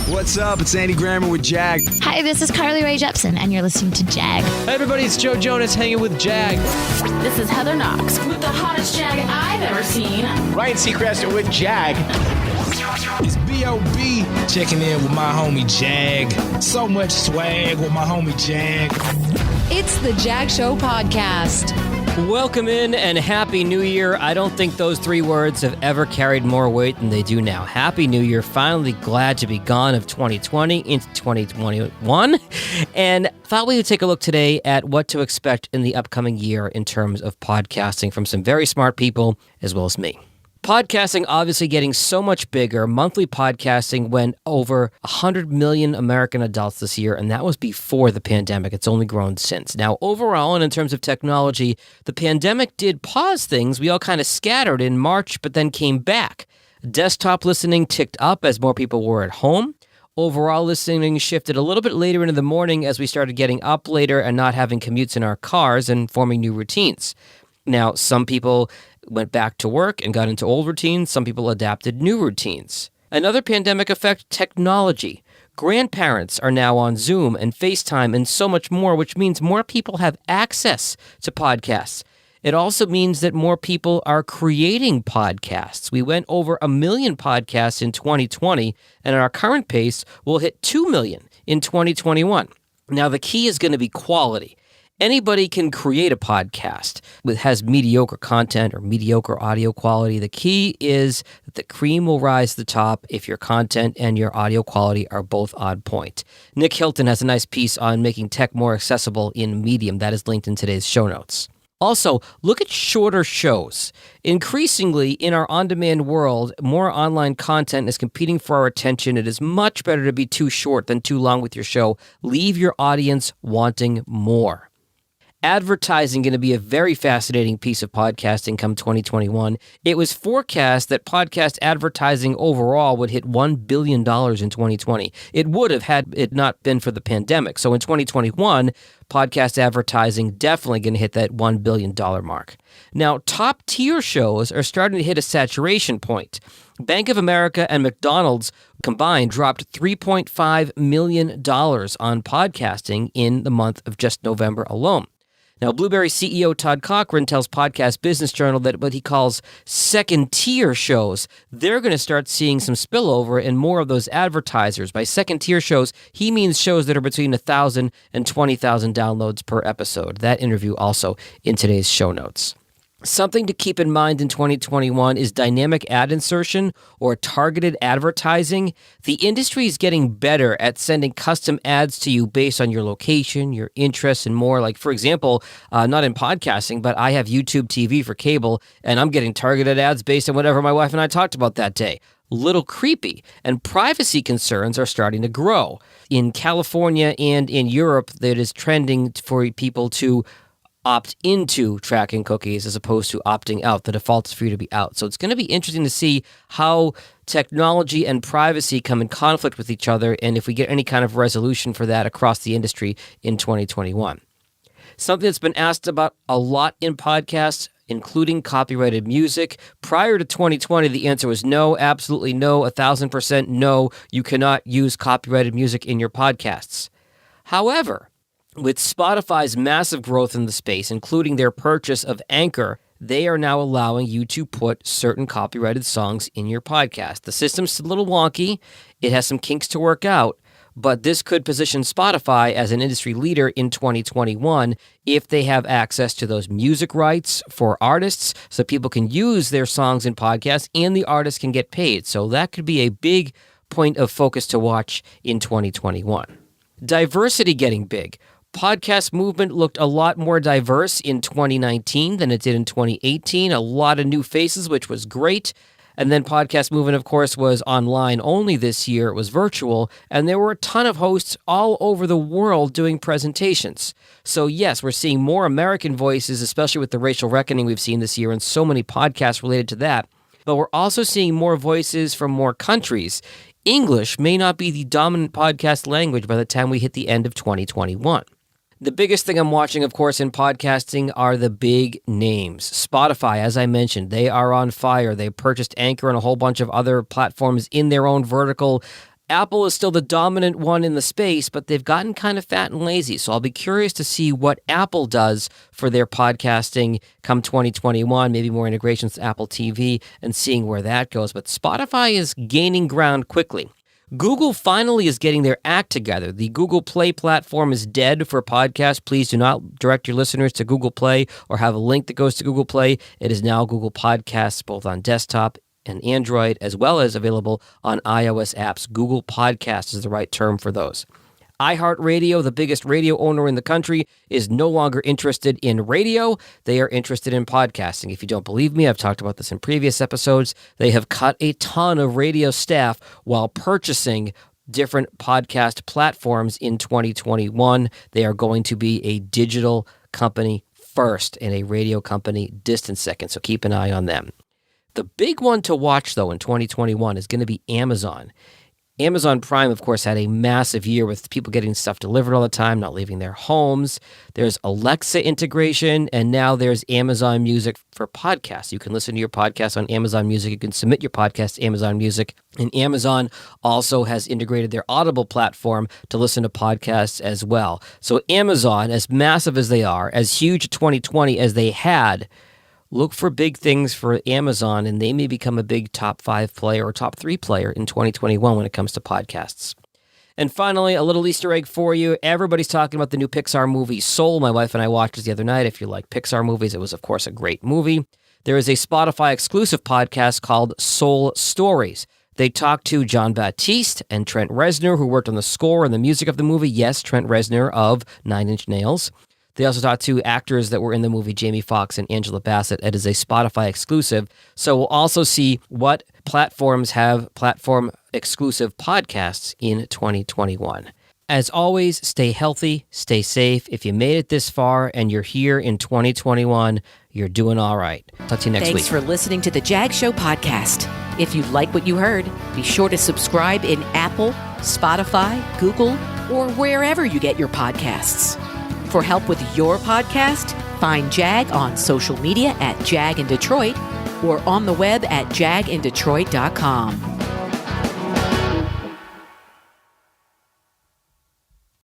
What's up? It's Andy Grammer with Jag. Hi, this is Carly Rae Jepsen, and you're listening to Jag. Hey everybody, it's Joe Jonas hanging with Jag. This is Heather Knox with the hottest Jag I've ever seen. Ryan Seacrest with Jag. It's B.O.B. checking in with my homie Jag. So much swag with my homie Jag. It's the Jag Show Podcast. Welcome in and Happy New Year. I don't think those three words have ever carried more weight than they do now. Happy New Year. Finally glad to be gone of 2020 into 2021. And thought we would take a look today at what to expect in the upcoming year in terms of podcasting from some very smart people as well as me. Podcasting obviously getting so much bigger. Monthly podcasting went over 100 million American adults this year, and that was before the pandemic. It's only grown since. Now, overall, and in terms of technology, the pandemic did pause things. We all kind of scattered in March, but then came back. Desktop listening ticked up as more people were at home. Overall listening shifted a little bit later into the morning as we started getting up later and not having commutes in our cars and forming new routines. Now, some people went back to work and got into old routines. Some people adapted new routines. Another pandemic effect, technology. Grandparents are now on Zoom and FaceTime and so much more, which means more people have access to podcasts. It also means that more people are creating podcasts. We went over 1 million podcasts in 2020, and at our current pace, we'll hit 2 million in 2021. Now, the key is going to be quality. Anybody can create a podcast that has mediocre content or mediocre audio quality. The key is that the cream will rise to the top if your content and your audio quality are both on point. Nick Hilton has a nice piece on making tech more accessible in Medium. That is linked in today's show notes. Also, look at shorter shows. Increasingly, in our on-demand world, more online content is competing for our attention. It is much better to be too short than too long with your show. Leave your audience wanting more. Advertising going to be a very fascinating piece of podcasting come 2021. It was forecast that podcast advertising overall would hit $1 billion in 2020. It would have had it not been for the pandemic. So in 2021, podcast advertising definitely going to hit that $1 billion mark. Now, top tier shows are starting to hit a saturation point. Bank of America and McDonald's combined dropped $3.5 million on podcasting in the month of just November alone. Now, Blueberry CEO Todd Cochran tells Podcast Business Journal that what he calls second-tier shows, they're going to start seeing some spillover in more of those advertisers. By second-tier shows, he means shows that are between 1,000 and 20,000 downloads per episode. That interview also in today's show notes. Something to keep in mind in 2021 is dynamic ad insertion or targeted advertising. The industry is getting better at sending custom ads to you based on your location, your interests, and more. Like, for example, not in podcasting, but I have YouTube TV for cable, and I'm getting targeted ads based on whatever my wife and I talked about that day. Little creepy, and privacy concerns are starting to grow. In California and in Europe, that is trending for people to opt into tracking cookies as opposed to opting out. The default is for you to be out. So it's going to be interesting to see how technology and privacy come in conflict with each other and if we get any kind of resolution for that across the industry in 2021. Something that's been asked about a lot in podcasts, including copyrighted music. Prior to 2020, the answer was no, absolutely no, 1,000% no. You cannot use copyrighted music in your podcasts. However, with Spotify's massive growth in the space, including their purchase of Anchor, they are now allowing you to put certain copyrighted songs in your podcast. The system's a little wonky. It has some kinks to work out, but this could position Spotify as an industry leader in 2021 if they have access to those music rights for artists so people can use their songs in podcasts and the artists can get paid. So that could be a big point of focus to watch in 2021. Diversity getting big. Podcast movement looked a lot more diverse in 2019 than it did in 2018. A lot of new faces, which was great. And then podcast movement, of course, was online only this year. It was virtual. And there were a ton of hosts all over the world doing presentations. So yes, we're seeing more American voices, especially with the racial reckoning we've seen this year and so many podcasts related to that. But we're also seeing more voices from more countries. English may not be the dominant podcast language by the time we hit the end of 2021. The biggest thing I'm watching, of course, in podcasting are the big names. Spotify, as I mentioned, they are on fire. They purchased Anchor and a whole bunch of other platforms in their own vertical. Apple is still the dominant one in the space, but they've gotten kind of fat and lazy. So I'll be curious to see what Apple does for their podcasting come 2021, maybe more integrations to Apple TV and seeing where that goes. But Spotify is gaining ground quickly. Google finally is getting their act together. The Google Play platform is dead for podcasts. Please do not direct your listeners to Google Play or have a link that goes to Google Play. It is now Google Podcasts, both on desktop and Android, as well as available on iOS apps. Google Podcasts is the right term for those. iHeartRadio, the biggest radio owner in the country, is no longer interested in radio. They are interested in podcasting. If you don't believe me, I've talked about this in previous episodes. They have cut a ton of radio staff while purchasing different podcast platforms in 2021. They are going to be a digital company first and a radio company distant second, so keep an eye on them. The big one to watch, though, in 2021 is going to be Amazon. Amazon Prime, of course, had a massive year with people getting stuff delivered all the time, not leaving their homes. There's Alexa integration, and now there's Amazon Music for podcasts. You can listen to your podcast on Amazon Music. You can submit your podcast to Amazon Music. And Amazon also has integrated their Audible platform to listen to podcasts as well. So Amazon, as massive as they are, as huge 2020 as they had, look for big things for Amazon, and they may become a big top 5 player or top 3 player in 2021 when it comes to podcasts. And finally, a little Easter egg for you. Everybody's talking about the new Pixar movie, Soul. My wife and I watched it the other night. If you like Pixar movies, it was, of course, a great movie. There is a Spotify exclusive podcast called Soul Stories. They talked to John Baptiste and Trent Reznor, who worked on the score and the music of the movie. Yes, Trent Reznor of Nine Inch Nails. They also talked to actors that were in the movie, Jamie Foxx and Angela Bassett. It is a Spotify exclusive. So we'll also see what platforms have platform-exclusive podcasts in 2021. As always, stay healthy, stay safe. If you made it this far and you're here in 2021, you're doing all right. Talk to you next week. Thanks for listening to the Jag Show podcast. If you like what you heard, be sure to subscribe in Apple, Spotify, Google, or wherever you get your podcasts. For help with your podcast, find Jag on social media at Jag in Detroit or on the web at jagindetroit.com.